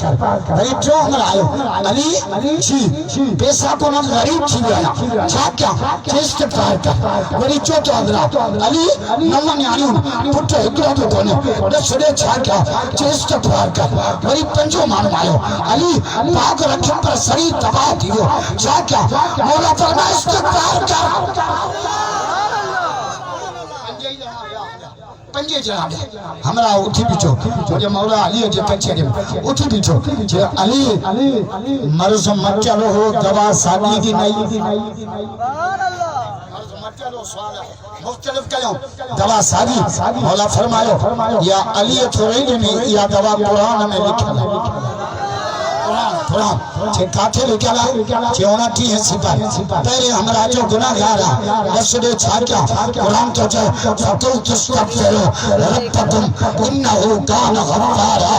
کر غریب جو ہمر آئے علی جی پیسہ کو ہم غریب تھی آیا چھاپ کیا چیست پار کر غریب جو تو حضرات علی نمان یعنیون پھٹو ہکڑا تو دونے دسڑے چھاپ کیا چیست پار کر غریب پنجو مانو آئے علی پاک رکھیں پر سری تباہ دیو چھاپ کیا مولا فرما استغفار کر پنجے جناب ہمرا اٹھی بیچو جو مولا علی جو پنجے دے اٹھی بیچو جو علی مرض مچلو ہو دوا سادی دی نہیں مختلف کہوں دوا سادی مولا فرماؤ یا علی تھوڑی میں یا دوا قرآن میں لکھا قرآن چھے کاتھے لکھا چھے ہونا ٹی ہے سپاہ پہلے ہمارا جو گناہ گارا رسولے چھا کیا قرآن تو چھے فتو تستغفرو ربکم انہو کان غفارا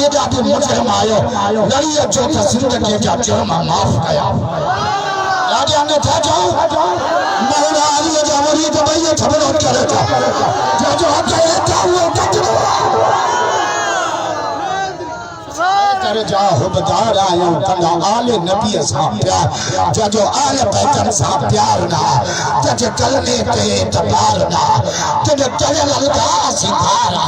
یہ جا بھی مجرم آئے لڑی جو تا زندگی جا جرم معاف گیا راجی ہم نے تھا جاؤں مولا علی جا مرید بھئی تھبر ہوت کرے تھا جو ہم کہے جاؤں کتنو کر جاہو بدار آیا کنا آل نبی صاحب پیار جا جو آل پیتن صاحب پیار نا جا جو کلمے تے اعتبار نا جا جو تلل الگا سدھارا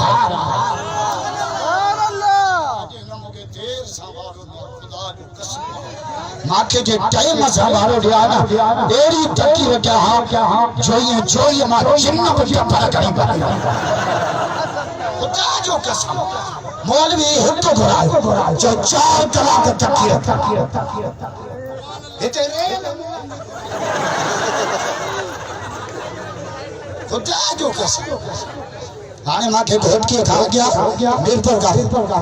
ماں کے جے ٹائم سوارو دیانا ایری تکی رکھا جوئی ماں چنہ بٹا پر کریں خدا جو قسم مولوی ہتو گھرائے جو 4 طلاق تکی رکھا خدا جو قسم آنے ماں کے گھوٹ کی کھا گیا میر پر کا